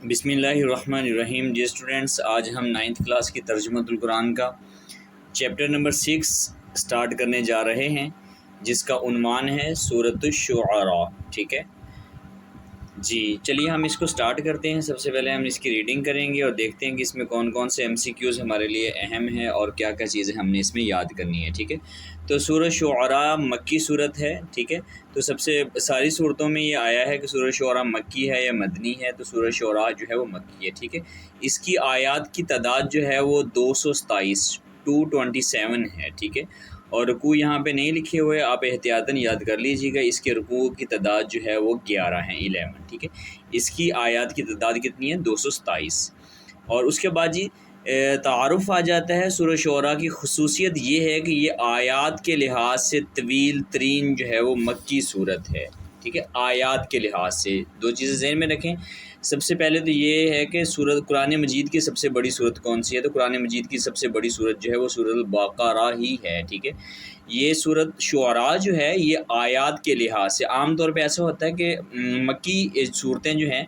بسم اللہ الرحمن الرحیم۔ جی اسٹوڈنٹس، آج ہم 9th کلاس کی ترجمۃ القرآن کا چیپٹر نمبر 6 سٹارٹ کرنے جا رہے ہیں، جس کا عنوان ہے سورۃ الشعراء۔ ٹھیک ہے جی، چلیے ہم اس کو سٹارٹ کرتے ہیں۔ سب سے پہلے ہم اس کی ریڈنگ کریں گے اور دیکھتے ہیں کہ اس میں کون کون سے MCQs ہمارے لیے اہم ہیں اور کیا کیا چیزیں ہم نے اس میں یاد کرنی ہے۔ ٹھیک ہے، تو سورۃ شعراء مکی صورت ہے۔ ٹھیک ہے، تو سب سے ساری صورتوں میں یہ آیا ہے کہ سورۃ شعراء مکی ہے یا مدنی ہے، تو سورۃ شعراء جو ہے وہ مکی ہے۔ ٹھیک ہے، اس کی آیات کی تعداد جو ہے وہ 227 ہے۔ ٹھیک ہے، اور رکوع یہاں پہ نہیں لکھے ہوئے، آپ احتیاطاً یاد کر لیجیے گا۔ اس کے رکوع کی تعداد جو ہے وہ 11 ہیں، 11۔ ٹھیک ہے، اس کی آیات کی تعداد کتنی ہے؟ 227۔ اور اس کے بعد جی تعارف آ جاتا ہے۔ سورۃ شعراء کی خصوصیت یہ ہے کہ یہ آیات کے لحاظ سے طویل ترین جو ہے وہ مکی صورت ہے۔ ٹھیک ہے، آیات کے لحاظ سے دو چیزیں ذہن میں رکھیں۔ سب سے پہلے تو یہ ہے کہ قرآن مجید کی سب سے بڑی صورت کون سی ہے؟ تو قرآن مجید کی سب سے بڑی صورت جو ہے وہ سورۃ البقرہ ہی ہے۔ ٹھیک ہے، یہ سورۃ شعراء جو ہے یہ آیات کے لحاظ سے عام طور پہ ایسا ہوتا ہے کہ مکی صورتیں جو ہیں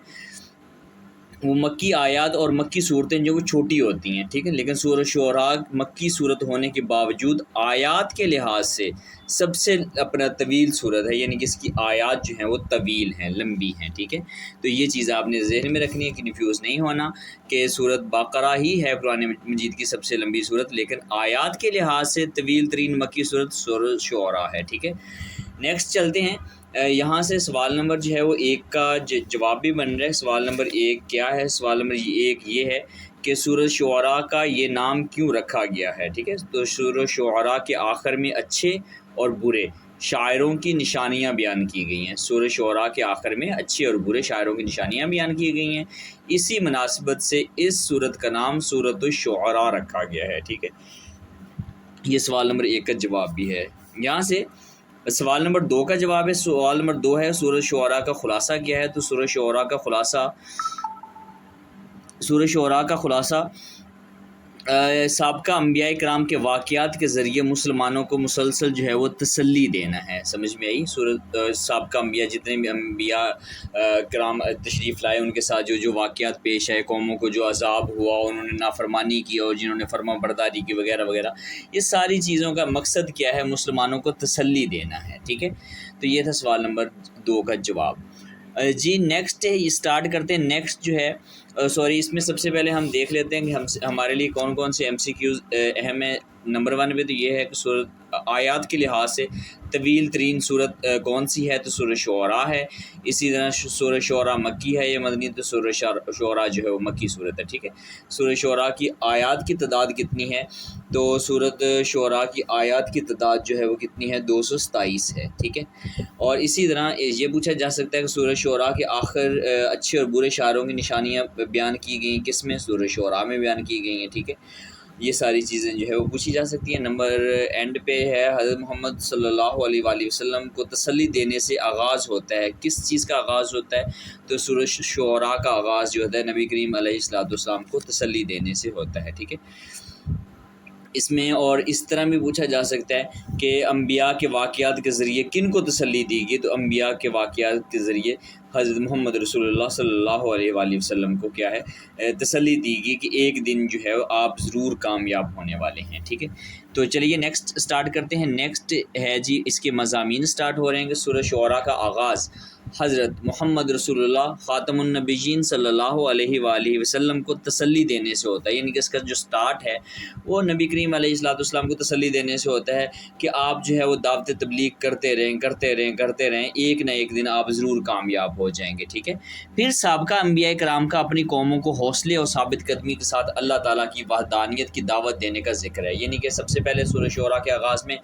وہ مکی آیات اور مکی صورتیں جو وہ چھوٹی ہوتی ہیں۔ ٹھیک ہے، لیکن سورۃ شعراء مکی صورت ہونے کے باوجود آیات کے لحاظ سے سب سے اپنا طویل صورت ہے، یعنی کہ اس کی آیات جو ہیں وہ طویل ہیں، لمبی ہیں۔ ٹھیک ہے، تو یہ چیز آپ نے ذہن میں رکھنی ہے، کنفیوز نہیں ہونا کہ سورۃ بقرہ ہی ہے قرآن مجید کی سب سے لمبی صورت، لیکن آیات کے لحاظ سے طویل ترین مکی صورت سورۃ شعراء ہے۔ ٹھیک ہے، نیکسٹ چلتے ہیں۔ یہاں سے سوال نمبر جو ہے وہ 1 کا جواب بھی بن رہا ہے۔ سوال نمبر 1 کیا ہے؟ سوال نمبر 1 یہ ہے کہ سورۃ شعراء کا یہ نام کیوں رکھا گیا ہے؟ ٹھیک ہے، تو سورۃ شعراء کے آخر میں اچھے اور برے شاعروں کی نشانیاں بیان کی گئی ہیں۔ سورۃ شعراء کے آخر میں اچھے اور برے شاعروں کی نشانیاں بیان کی گئی ہیں، اسی مناسبت سے اس سورت کا نام سورۃ الشعراء رکھا گیا ہے۔ ٹھیک ہے، یہ سوال نمبر 1 کا جواب بھی ہے۔ یہاں سے سوال نمبر 2 کا جواب ہے۔ سوال نمبر 2 ہے سورۃ شعراء کا خلاصہ کیا ہے؟ تو سورۃ شعراء کا خلاصہ سابقہ انبیاء کرام کے واقعات کے ذریعے مسلمانوں کو مسلسل جو ہے وہ تسلی دینا ہے۔ سمجھ میں آئی؟ سابقہ انبیاء جتنے بھی انبیاء کرام تشریف لائے، ان کے ساتھ جو واقعات پیش آئے، قوموں کو جو عذاب ہوا، انہوں نے نافرمانی کی اور جنہوں نے فرما برداری کی وغیرہ وغیرہ، یہ ساری چیزوں کا مقصد کیا ہے؟ مسلمانوں کو تسلی دینا ہے۔ ٹھیک ہے، تو یہ تھا سوال نمبر 2 کا جواب۔ جی نیکسٹ اسٹارٹ کرتے ہیں۔ نیکسٹ جو ہے اس میں سب سے پہلے ہم دیکھ لیتے ہیں کہ ہمارے لیے کون کون سے MCQs اہم ہیں۔ نمبر 1 پہ تو یہ ہے کہ سورت آیات کے لحاظ سے طویل ترین صورت کون سی ہے؟ تو سورۃ شعراء ہے۔ اسی طرح سورۃ شعراء مکی ہے یا مدنی؟ تو سورۃ شعراء جو ہے وہ مکی صورت ہے۔ ٹھیک ہے، سورۃ شعراء کی آیات کی تعداد کتنی ہے؟ تو سورۃ شعراء کی آیات کی تعداد جو ہے وہ کتنی ہے؟ 227 ہے۔ ٹھیک ہے، اور اسی طرح یہ پوچھا جا سکتا ہے کہ سورۃ شعراء کے آخر اچھے اور برے شاعروں کی نشانیاں بیان کی گئیں کس میں؟ سورۃ شعراء میں بیان کی گئی ہیں۔ ٹھیک ہے، یہ ساری چیزیں جو ہے وہ پوچھی جا سکتی ہیں۔ نمبر اینڈ پہ ہے حضرت محمد صلی اللہ علیہ وآلہ وسلم کو تسلی دینے سے آغاز ہوتا ہے۔ کس چیز کا آغاز ہوتا ہے؟ تو سورۃ شعراء کا آغاز جو ہوتا ہے نبی کریم علیہ السلام کو تسلی دینے سے ہوتا ہے۔ ٹھیک ہے، اس میں اور اس طرح بھی پوچھا جا سکتا ہے کہ انبیاء کے واقعات کے ذریعے کن کو تسلی دی گئی؟ تو انبیاء کے واقعات کے ذریعے حضرت محمد رسول اللہ صلی اللہ علیہ وآلہ وسلم کو کیا ہے؟ تسلی دی گئی کہ ایک دن جو ہے آپ ضرور کامیاب ہونے والے ہیں۔ ٹھیک ہے، تو چلیے نیکسٹ اسٹارٹ کرتے ہیں۔ نیکسٹ ہے جی اس کے مضامین اسٹارٹ ہو رہے ہیں کہ سورۃ شعراء کا آغاز حضرت محمد رسول اللہ خاتم النبیین صلی اللہ علیہ وآلہ وسلم کو تسلی دینے سے ہوتا ہے، یعنی کہ اس کا جو سٹارٹ ہے وہ نبی کریم علیہ السلام کو تسلی دینے سے ہوتا ہے کہ آپ جو ہے وہ دعوت تبلیغ کرتے رہیں، ایک نہ ایک دن آپ ضرور کامیاب ہو جائیں گے۔ ٹھیک ہے، پھر سابقہ انبیاء کرام کا اپنی قوموں کو حوصلے اور ثابت قدمی کے ساتھ اللہ تعالیٰ کی وحدانیت کی دعوت دینے کا ذکر ہے، یعنی کہ سب سے پہلے سورۃ شعراء کے آغاز میں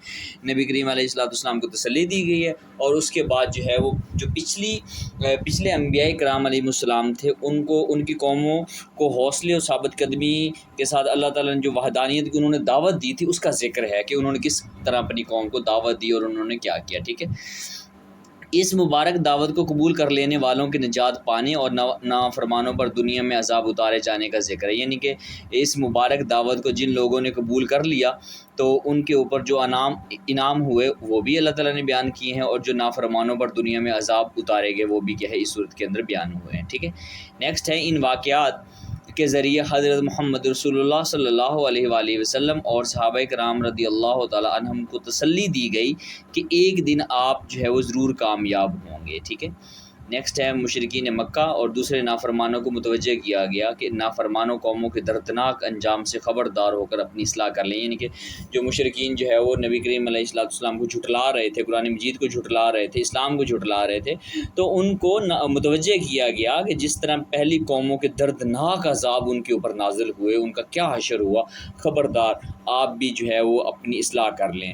نبی کریم علیہ السلام کو تسلی دی گئی ہے، اور اس کے بعد جو ہے وہ جو پچھلے انبیاء کرام علیہ السلام تھے ان کی قوموں کو حوصلے اور ثابت قدمی کے ساتھ اللہ تعالیٰ نے جو وحدانیت کی انہوں نے دعوت دی تھی اس کا ذکر ہے کہ انہوں نے کس طرح اپنی قوم کو دعوت دی اور انہوں نے کیا کیا۔ ٹھیک ہے، اس مبارک دعوت کو قبول کر لینے والوں کی نجات پانے اور نافرمانوں پر دنیا میں عذاب اتارے جانے کا ذکر ہے، یعنی کہ اس مبارک دعوت کو جن لوگوں نے قبول کر لیا تو ان کے اوپر جو انعام ہوئے وہ بھی اللہ تعالیٰ نے بیان کیے ہیں، اور جو نافرمانوں پر دنیا میں عذاب اتارے گئے وہ بھی کیا ہے اس صورت کے اندر بیان ہوئے ہیں، ٹھیک ہے۔ نیکسٹ ہے ان واقعات کے ذریعے حضرت محمد رسول اللہ صلی اللہ علیہ وآلہ وسلم اور صحابہ کرام رضی اللہ تعالیٰ عنہم کو تسلی دی گئی کہ ایک دن آپ جو ہے وہ ضرور کامیاب ہوں گے، ٹھیک ہے۔ نیکسٹ ہے مشرکین مکہ اور دوسرے نافرمانوں کو متوجہ کیا گیا کہ نافرمانوں قوموں کے دردناک انجام سے خبردار ہو کر اپنی اصلاح کر لیں، یعنی کہ جو مشرکین جو ہے وہ نبی کریم علیہ السلام کو جھٹلا رہے تھے، قرآن مجید کو جھٹلا رہے تھے، اسلام کو جھٹلا رہے تھے، تو ان کو متوجہ کیا گیا کہ جس طرح پہلی قوموں کے دردناک عذاب ان کے اوپر نازل ہوئے، ان کا کیا حشر ہوا، خبردار آپ بھی جو ہے وہ اپنی اصلاح کر لیں۔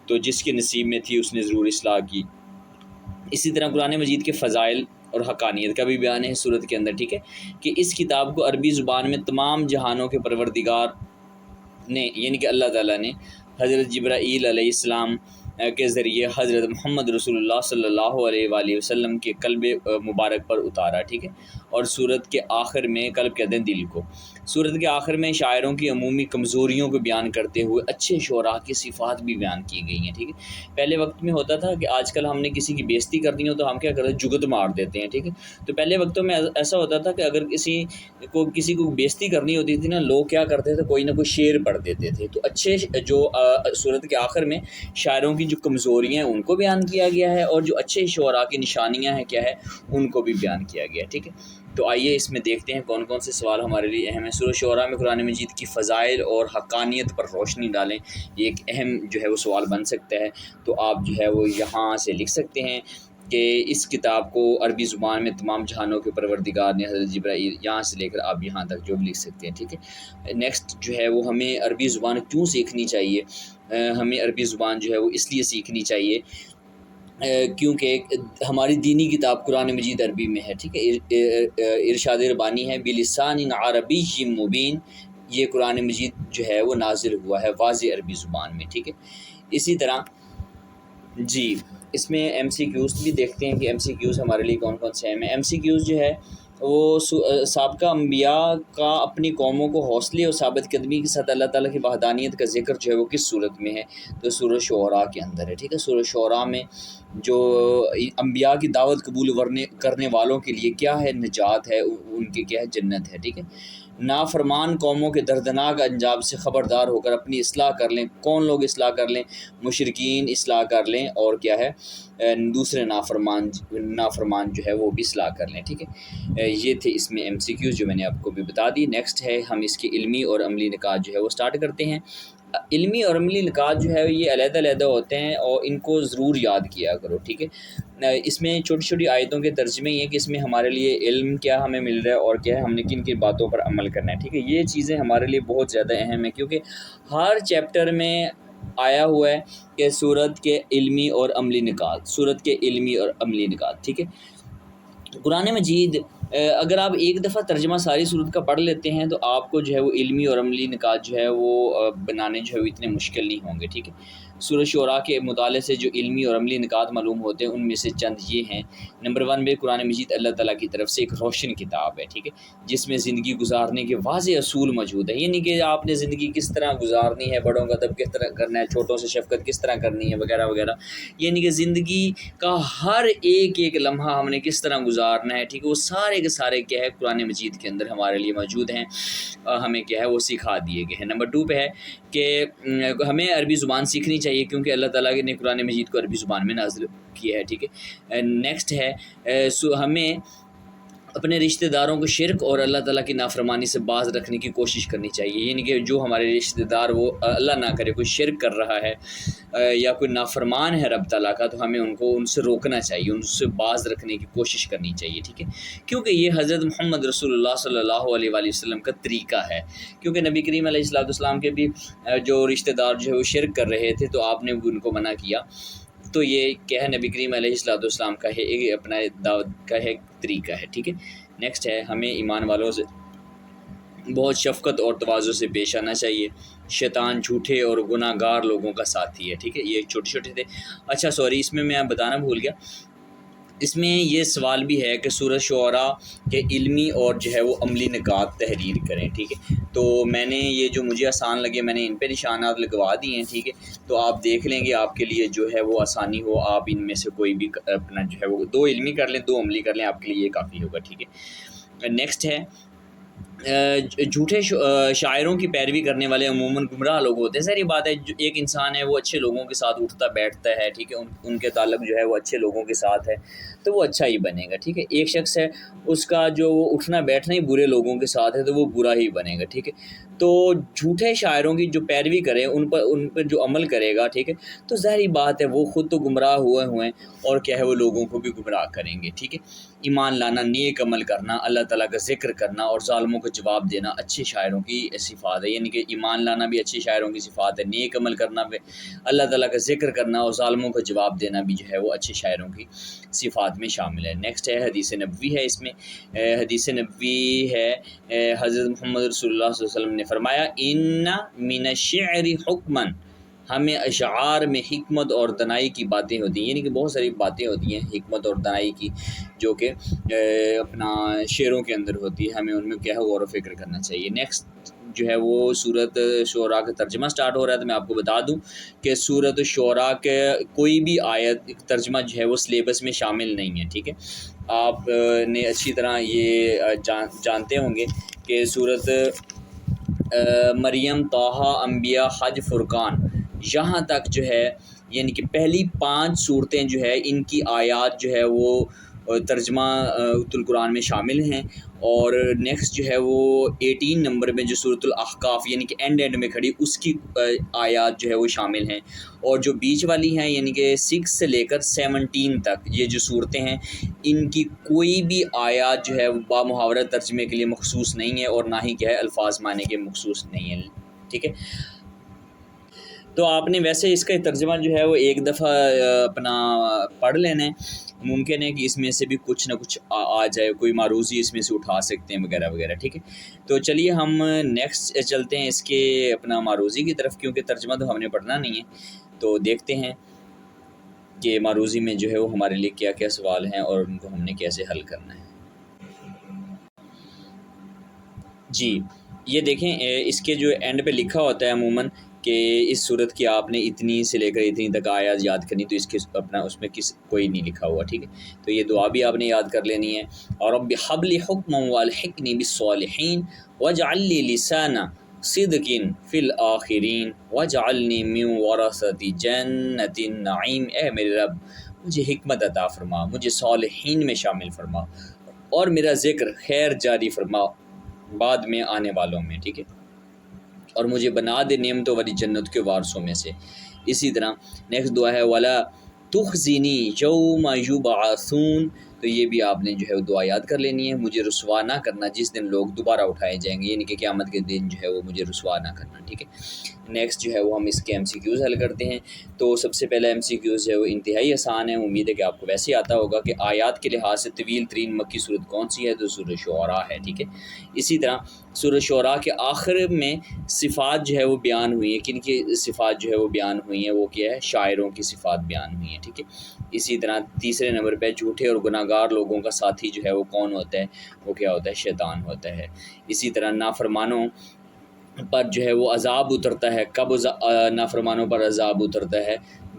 تو جس کے نصیب میں تھی اس نے ضرور اصلاح کی۔ اسی طرح قرآن مجید کے فضائل اور حقانیت کا بھی بیان ہے صورت کے اندر، ٹھیک ہے، کہ اس کتاب کو عربی زبان میں تمام جہانوں کے پروردگار نے یعنی کہ اللہ تعالیٰ نے حضرت جبرائیل علیہ السلام کے ذریعے حضرت محمد رسول اللہ صلی اللہ علیہ وآلہ وسلم کے قلب مبارک پر اتارا، ٹھیک ہے، اور صورت کے آخر میں قلب کہتے ہیں دل کو، صورت کے آخر میں شاعروں کی عمومی کمزوریوں کو بیان کرتے ہوئے اچھے شعراء کی صفات بھی بیان کی گئی ہیں، ٹھیک ہے۔ پہلے وقت میں ہوتا تھا کہ آج کل ہم نے کسی کی بےزتی کرنی ہو تو ہم کیا کرتے ہیں، جگت مار دیتے ہیں، ٹھیک ہے۔ تو پہلے وقتوں میں ایسا ہوتا تھا کہ اگر کسی کو بےزتی کرنی ہوتی تھی نا، لوگ کیا کرتے تھے، کوئی نہ کوئی شعر پڑھ دیتے تھے۔ تو اچھے جو صورت کے آخر میں شاعروں کی جو کمزوریاں ہیں ان کو بیان کیا گیا ہے، اور جو اچھے شعراء کی نشانیاں ہیں کیا ہے ان کو بھی بیان کیا گیا ہے، ٹھیک ہے۔ تو آئیے اس میں دیکھتے ہیں کون کون سے سوال ہمارے لیے اہم ہیں۔ سورہ شعراء میں قرآن مجید کی فضائل اور حقانیت پر روشنی ڈالیں، یہ ایک اہم جو ہے وہ سوال بن سکتا ہے۔ تو آپ جو ہے وہ یہاں سے لکھ سکتے ہیں کہ اس کتاب کو عربی زبان میں تمام جہانوں کے پروردگار نے حضرت جبرائیل، یہاں سے لے کر آپ یہاں تک جو بھی لکھ سکتے ہیں، ٹھیک ہے۔ نیکسٹ جو ہے وہ ہمیں عربی زبان کیوں سیکھنی چاہیے، ہمیں عربی زبان جو ہے وہ اس لیے سیکھنی چاہیے کیونکہ ہماری دینی کتاب قرآن مجید عربی میں ہے، ٹھیک ہے۔ ارشاد ربانی ہے بلسان عربی مبین، یہ قرآن مجید جو ہے وہ نازل ہوا ہے واضح عربی زبان میں، ٹھیک ہے۔ اسی طرح جی اس میں ایم سی کیوز بھی دیکھتے ہیں کہ ایم سی کیوز ہمارے لیے کون کون سے ہیں۔ ایم سی کیوز جو ہے وہ سابقہ انبیاء کا اپنی قوموں کو حوصلے اور ثابت قدمی کے ساتھ اللہ تعالیٰ کی وحدانیت کا ذکر جو ہے وہ کس صورت میں ہے، تو سورہ شعراء کے اندر ہے، ٹھیک ہے۔ سورہ شعراء میں جو انبیاء کی دعوت قبول کرنے والوں کے لیے کیا ہے، نجات ہے، ان کی کیا ہے، جنت ہے، ٹھیک ہے۔ نافرمان قوموں کے دردناک انجام سے خبردار ہو کر اپنی اصلاح کر لیں، کون لوگ اصلاح کر لیں، مشرکین اصلاح کر لیں، اور کیا ہے دوسرے نافرمان جو ہے وہ بھی اصلاح کر لیں، ٹھیک ہے۔ یہ تھے اس میں ایم سی کیوز جو میں نے آپ کو بھی بتا دی۔ نیکسٹ ہے ہم اس کے علمی اور عملی نکات جو ہے وہ سٹارٹ کرتے ہیں۔ علمی اور عملی نکات جو ہے یہ علیحدہ علیحدہ ہوتے ہیں اور ان کو ضرور یاد کیا کرو، ٹھیک ہے۔ اس میں چھوٹی چھوٹی آیتوں کے ترجمے یہ کہ اس میں ہمارے لیے علم کیا ہمیں مل رہا ہے اور کیا ہے ہم نے کن کن باتوں پر عمل کرنا ہے، ٹھیک ہے۔ یہ چیزیں ہمارے لیے بہت زیادہ اہم ہیں کیونکہ ہر چیپٹر میں آیا ہوا ہے کہ سورت کے علمی اور عملی نکات، سورت کے علمی اور عملی نکات، ٹھیک ہے۔ قرآن مجید اگر آپ ایک دفعہ ترجمہ ساری صورت کا پڑھ لیتے ہیں تو آپ کو جو ہے وہ علمی اور عملی نکات جو ہے وہ بنانے جو ہے وہ اتنے مشکل نہیں ہوں گے، ٹھیک ہے۔ سورہ شعراء کے مطالعے سے جو علمی اور عملی نکات معلوم ہوتے ہیں ان میں سے چند یہ ہیں۔ نمبر 1 میں قرآن مجید اللہ تعالیٰ کی طرف سے ایک روشن کتاب ہے، ٹھیک ہے، جس میں زندگی گزارنے کے واضح اصول موجود ہیں، یعنی کہ آپ نے زندگی کس طرح گزارنی ہے، بڑوں کا ادب کس طرح کرنا ہے، چھوٹوں سے شفقت کس طرح کرنی ہے، وغیرہ وغیرہ، یعنی کہ زندگی کا ہر ایک لمحہ ہم نے کس طرح گزارنا ہے، ٹھیک ہے، وہ سارے کے سارے کیا ہے قرآن مجید کے اندر ہمارے لیے موجود ہیں، ہمیں کیا ہے وہ سکھا دیے گئے ہیں۔ نمبر 2 پہ ہے کہ ہمیں عربی زبان سیکھنی چاہیے کیونکہ اللہ تعالیٰ نے قرآن مجید کو عربی زبان میں نازل کیا ہے، ٹھیک ہے۔ نیکسٹ ہے ہمیں اپنے رشتہ داروں کو شرک اور اللہ تعالیٰ کی نافرمانی سے باز رکھنے کی کوشش کرنی چاہیے، یعنی کہ جو ہمارے رشتہ دار وہ اللہ نہ کرے کوئی شرک کر رہا ہے یا کوئی نافرمان ہے رب تعالیٰ کا، تو ہمیں ان سے روکنا چاہیے، ان سے باز رکھنے کی کوشش کرنی چاہیے، ٹھیک ہے، کیونکہ یہ حضرت محمد رسول اللہ صلی اللہ علیہ وآلہ وسلم کا طریقہ ہے، کیونکہ نبی کریم علیہ السلام کے بھی جو رشتہ دار جو ہے وہ شرک کر رہے تھے تو آپ نے بھی ان کو منع کیا، تو یہ کیا ہے نبی کریم علیہ السلام کا ہے ایک اپنا دعوت کا ہے طریقہ ہے، ٹھیک ہے۔ نیکسٹ ہے ہمیں ایمان والوں سے بہت شفقت اور تواضع سے پیش آنا چاہیے، شیطان جھوٹے اور گناہ گار لوگوں کا ساتھی ہے، ٹھیک ہے، یہ چھوٹے چھوٹے تھے۔ اچھا سوری، اس میں بتانا بھول گیا اس میں یہ سوال بھی ہے کہ سورۃ شعراء کے علمی اور جو ہے وہ عملی نکات تحریر کریں، ٹھیک ہے۔ تو میں نے یہ جو مجھے آسان لگے میں نے ان پہ نشانات لگوا دیے ہیں، ٹھیک ہے۔ تو آپ دیکھ لیں گے آپ کے لیے جو ہے وہ آسانی ہو، آپ ان میں سے کوئی بھی اپنا جو ہے وہ 2 علمی کر لیں، 2 عملی کر لیں، آپ کے لیے یہ کافی ہوگا، ٹھیک ہے۔ نیکسٹ ہے جھوٹے شاعروں کی پیروی کرنے والے عموماً گمراہ لوگ ہوتے ہیں۔ ظاہر بات ہے ایک انسان ہے وہ اچھے لوگوں کے ساتھ اٹھتا بیٹھتا ہے، ٹھیک ہے، ان کے تعلق جو ہے وہ اچھے لوگوں کے ساتھ ہے تو وہ اچھا ہی بنے گا، ٹھیک ہے۔ ایک شخص ہے اس کا جو وہ اٹھنا بیٹھنا ہی برے لوگوں کے ساتھ ہے تو وہ برا ہی بنے گا، ٹھیک ہے۔ تو جھوٹے شاعروں کی جو پیروی کرے ان پر جو عمل کرے گا، ٹھیک ہے، تو ظاہری بات ہے وہ خود تو گمراہ ہوئے اور کیا ہے وہ لوگوں کو بھی گمراہ کریں گے، ٹھیک ہے۔ ایمان لانا، نیک عمل کرنا، اللہ تعالیٰ کا ذکر کرنا اور ظالموں کو جواب دینا اچھے شاعروں کی صفات ہے، یعنی کہ ایمان لانا بھی اچھے شاعروں کی صفات ہے، نیک عمل کرنا بھی، اللہ تعالیٰ کا ذکر کرنا اور ظالموں کو جواب دینا بھی جو ہے وہ اچھے شاعروں کی صفات میں شامل ہے۔ نیکسٹ ہے حدیث نبوی ہے، اس میں حدیث نبوی ہے حضرت محمد رسول اللہ صلی اللہ علیہ وسلم نے فرمایا ان من الشعر حکما، ہمیں اشعار میں حکمت اور دنائی کی باتیں ہوتی ہیں، یعنی کہ بہت ساری باتیں ہوتی ہیں حکمت اور دنائی کی جو کہ اپنا شعروں کے اندر ہوتی ہے، ہمیں ان میں کیا ہے غور و فکر کرنا چاہیے۔ نیکسٹ جو ہے وہ سورۃ شعراء کا ترجمہ سٹارٹ ہو رہا ہے، تو میں آپ کو بتا دوں کہ سورۃ شعراء کے کوئی بھی آیت ترجمہ جو ہے وہ سلیبس میں شامل نہیں ہے، ٹھیک ہے۔ آپ نے اچھی طرح یہ جانتے ہوں گے کہ سورۃ مریم، طٰہٰ، انبیاء، حج، فرقان، یہاں تک جو ہے یعنی کہ پہلی 5 صورتیں جو ہے ان کی آیات جو ہے وہ ترجمہ القرآن میں شامل ہیں، اور نیکسٹ جو ہے وہ 18 نمبر میں جو سورۃ الاحقاف یعنی کہ اینڈ میں کھڑی اس کی آیات جو ہے وہ شامل ہیں، اور جو بیچ والی ہیں یعنی کہ 6 سے لے کر 17 تک یہ جو صورتیں ہیں ان کی کوئی بھی آیات جو ہے با محاورہ ترجمے کے لیے مخصوص نہیں ہے، اور نہ ہی کیا ہے الفاظ معنی کے مخصوص نہیں ہے، ٹھیک ہے۔ تو آپ نے ویسے اس کا ترجمہ جو ہے وہ ایک دفعہ اپنا پڑھ لینا ہے، ممکن ہے کہ اس میں سے بھی کچھ نہ کچھ آ جائے، کوئی معروضی اس میں سے اٹھا سکتے ہیں وغیرہ وغیرہ، ٹھیک ہے۔ تو چلیے ہم نیکسٹ چلتے ہیں اس کے اپنا معروضی کی طرف، کیونکہ ترجمہ تو ہم نے پڑھنا نہیں ہے، تو دیکھتے ہیں کہ معروضی میں جو ہے وہ ہمارے لیے کیا کیا سوال ہیں اور ان کو ہم نے کیسے حل کرنا ہے۔ جی یہ دیکھیں اس کے جو اینڈ پہ لکھا ہوتا ہے عموماً کہ اس صورت کی آپ نے اتنی سے لے کر اتنی تک آیات یاد کرنی، تو اس کے اپنا اس میں کوئی نہیں لکھا ہوا، ٹھیک ہے۔ تو یہ دعا بھی آپ نے یاد کر لینی ہے، اور رب حب لی حکما والحقنی بالصالحین واجعل لی لسان صدق فی الآخرین واجعلنی من ورثۃ جنۃ النعیم، اے میرے رب مجھے حکمت عطا فرما، مجھے صالحین میں شامل فرما، اور میرا ذکر خیر جاری فرما بعد میں آنے والوں میں، ٹھیک ہے، اور مجھے بنا دے نعمتوں والی جنت کے وارثوں میں سے۔ اسی طرح نیکسٹ دعا ہے ولا تخزنی یوم یبعثون، تو یہ بھی آپ نے جو ہے وہ دعا یاد کر لینی ہے، مجھے رسوا نہ کرنا جس دن لوگ دوبارہ اٹھائے جائیں گے، یعنی کہ قیامت کے دن جو ہے وہ مجھے رسوا نہ کرنا، ٹھیک ہے۔ نیکسٹ جو ہے وہ ہم اس کے MCQs حل کرتے ہیں۔ تو سب سے پہلا MCQs ہے وہ انتہائی آسان ہے، امید ہے کہ آپ کو ویسے آتا ہوگا کہ آیات کے لحاظ سے طویل ترین مکی صورت کون سی ہے، تو سورۃ شعراء ہے، ٹھیک ہے۔ اسی طرح سورۃ شعراء کے آخر میں صفات جو ہے وہ بیان ہوئی ہیں، کن کی صفات جو ہے وہ بیان ہوئی ہیں، وہ کیا ہے شاعروں کی صفات بیان ہوئی ہیں، ٹھیک ہے۔ اسی طرح تیسرے نمبر پہ جھوٹے اور گناہ گار لوگوں کا ساتھی جو ہے وہ کون ہوتا ہے، وہ کیا ہوتا ہے شیطان ہوتا ہے۔ اسی طرح نافرمانوں پر جو ہے وہ عذاب اترتا ہے، کب نافرمانوں پر عذاب اترتا ہے،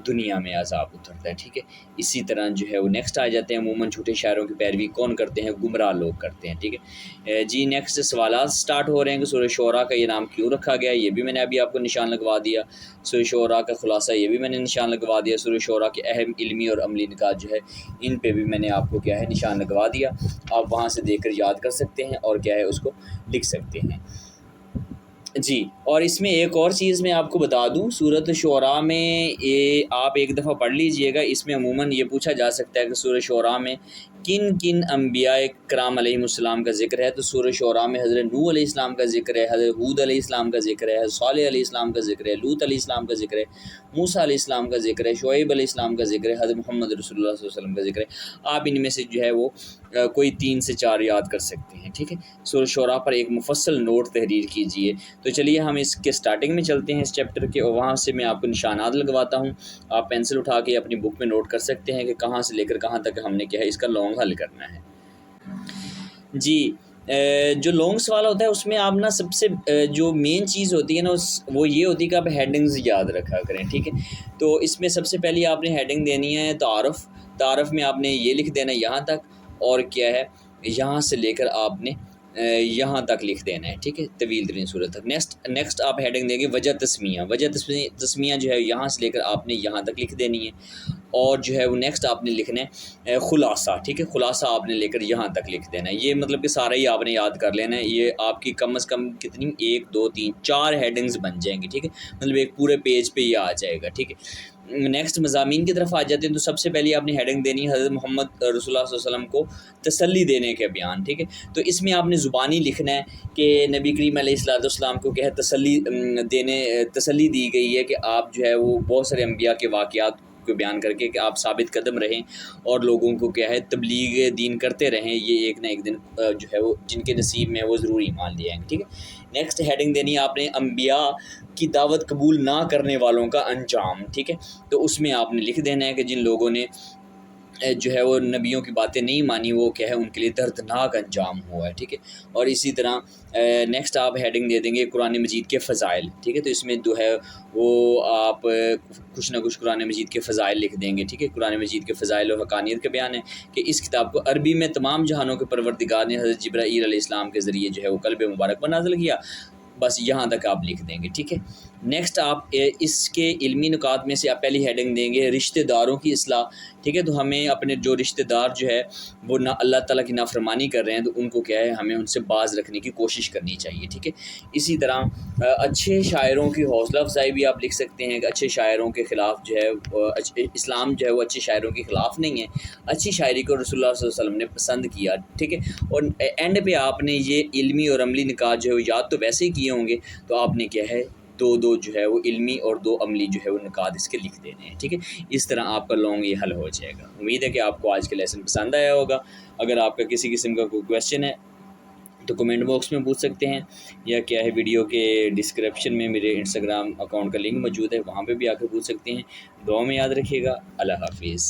دنیا میں عذاب اترتا ہے، ٹھیک ہے۔ اسی طرح جو ہے وہ نیکسٹ آ جاتے ہیں، عموماً جھوٹے شاعروں کی پیروی کون کرتے ہیں، گمراہ لوگ کرتے ہیں، ٹھیک ہے۔ جی نیکسٹ سوالات سٹارٹ ہو رہے ہیں کہ سورۃ شعراء کا یہ نام کیوں رکھا گیا، یہ بھی میں نے ابھی آپ کو نشان لگوا دیا۔ سورۃ شعراء کا خلاصہ یہ بھی میں نے نشان لگوا دیا۔ سورۃ شعراء کے اہم علمی اور عملی نکات جو ہے ان پہ بھی میں نے آپ کو کیا ہے نشان لگوا دیا، آپ وہاں سے دیکھ کر یاد کر سکتے ہیں اور کیا ہے اس کو لکھ سکتے ہیں۔ جی اور اس میں ایک اور چیز میں آپ کو بتا دوں، سورۃ شعراء میں آپ ایک دفعہ پڑھ لیجئے گا، اس میں عموماً یہ پوچھا جا سکتا ہے کہ سورۃ شعراء میں کن کن انبیاء کرام علیہ السلام کا ذکر ہے، تو سورۃ شعراء میں حضرت نوح علیہ السلام کا ذکر ہے، حضرت ہود علیہ السلام کا ذکر ہے، حضرت صالح علیہ السلام کا ذکر ہے، لوط علیہ السلام کا ذکر ہے، موسیٰ علیہ السلام کا ذکر ہے، شعیب علیہ السلام کا ذکر ہے، حضرت محمد رسول اللہ صلی اللہ علیہ وسلم کا ذکر ہے۔ آپ ان میں سے جو ہے وہ کوئی 3 سے 4 یاد کر سکتے ہیں، ٹھیک ہے۔ سورۃ شعراء پر ایک مفصل نوٹ تحریر کیجئے۔ تو چلیے ہم اس کے سٹارٹنگ میں چلتے ہیں اس چیپٹر کے، اور وہاں سے میں آپ کو نشانات لگواتا ہوں. آپ پینسل اٹھا کے اپنی بک میں نوٹ کر سکتے ہیں کہ کہاں سے لے کر کہاں تک ہم نے کیا ہے اس کا لانگ حل کرنا ہے. جی جو لانگ سوال ہوتا ہے اس میں آپ نا سب سے جو مین چیز ہوتی ہے نا وہ یہ ہوتی ہے کہ آپ ہیڈنگز یاد رکھا کریں. ٹھیک ہے، تو اس میں سب سے پہلی آپ نے ہیڈنگ دینی ہے تعارف میں آپ نے یہ لکھ دینا ہے یہاں تک، اور کیا ہے یہاں سے لے کر آپ نے یہاں تک لکھ دینا ہے. ٹھیک ہے، طویل ترین صورت تک. نیکسٹ آپ ہیڈنگ دیں گے وجہ تسمیہ جو ہے یہاں سے لے کر آپ نے یہاں تک لکھ دینی ہے، اور جو ہے وہ نیکسٹ آپ نے لکھنا ہے خلاصہ. ٹھیک ہے، خلاصہ آپ نے لے کر یہاں تک لکھ دینا ہے. یہ مطلب کہ سارا ہی آپ نے یاد کر لینا ہے. یہ آپ کی کم از کم کتنی 1 2 3 4 ہیڈنگز بن جائیں گی. ٹھیک ہے، مطلب ایک پورے پیج پہ یہ آ جائے گا. ٹھیک ہے، نیکسٹ مضامین کی طرف آ جاتے ہیں. تو سب سے پہلے آپ نے ہیڈنگ دینی ہے حضرت محمد رسول اللہ صلی اللہ علیہ وسلم کو تسلی دینے کے بیان. ٹھیک ہے، تو اس میں آپ نے زبانی لکھنا ہے کہ نبی کریم علیہ السلام کو کیا ہے تسلی دی گئی ہے کہ آپ جو ہے وہ بہت سارے انبیاء کے واقعات کو بیان کر کے کہ آپ ثابت قدم رہیں اور لوگوں کو کیا ہے تبلیغ دین کرتے رہیں. یہ ایک نہ ایک دن جو ہے وہ جن کے نصیب میں وہ ضرور ایمان لے آئیں گے. ٹھیک ہے، نیکسٹ ہیڈنگ دینی ہے آپ نے انبیاء کی دعوت قبول نہ کرنے والوں کا انجام. ٹھیک ہے، تو اس میں آپ نے لکھ دینا ہے کہ جن لوگوں نے جو ہے وہ نبیوں کی باتیں نہیں مانی وہ کیا ہے ان کے لیے دردناک انجام ہوا ہے. ٹھیک ہے، اور اسی طرح نیکسٹ آپ ہیڈنگ دے دیں گے قرآن مجید کے فضائل. ٹھیک ہے، تو اس میں جو ہے وہ آپ کچھ نہ کچھ قرآن مجید کے فضائل لکھ دیں گے. ٹھیک ہے، قرآن مجید کے فضائل و حقانیت کا بیان ہے کہ اس کتاب کو عربی میں تمام جہانوں کے پروردگار نے حضرت جبرائیل علیہ السلام کے ذریعے جو ہے وہ قلب مبارک پر نازل کیا. بس یہاں تک آپ لکھ دیں گے. ٹھیک ہے، نیکسٹ آپ اس کے علمی نکات میں سے آپ پہلی ہیڈنگ دیں گے رشتہ داروں کی اصلاح. ٹھیک ہے، تو ہمیں اپنے جو رشتہ دار جو ہے وہ نہ اللہ تعالیٰ کی نافرمانی کر رہے ہیں تو ان کو کیا ہے ہمیں ان سے باز رکھنے کی کوشش کرنی چاہیے. ٹھیک ہے، اسی طرح اچھے شاعروں کی حوصلہ افزائی بھی آپ لکھ سکتے ہیں کہ اچھے شاعروں کے خلاف جو ہے اسلام جو ہے وہ اچھے شاعروں کے خلاف نہیں ہے. اچھی شاعری کو رسول اللہ صلی اللہ علیہ وسلم نے پسند کیا. ٹھیک ہے، اور اینڈ پہ آپ نے یہ علمی اور عملی نکات جو ہے وہ یاد تو ویسے ہی کیے ہوں گے، تو آپ نے کیا ہے دو جو ہے وہ علمی اور 2 عملی جو ہے وہ نکات اس کے لکھ دینے ہیں. ٹھیک ہے، اس طرح آپ کا لانگ یہ حل ہو جائے گا. امید ہے کہ آپ کو آج کا لیسن پسند آیا ہوگا. اگر آپ کا کسی قسم کا کوئی کویشچن ہے تو کمنٹ باکس میں پوچھ سکتے ہیں، یا کیا ہے ویڈیو کے ڈسکرپشن میں میرے انسٹاگرام اکاؤنٹ کا لنک موجود ہے، وہاں پہ بھی آ کے پوچھ سکتے ہیں. دعا میں یاد رکھیے گا. اللہ حافظ.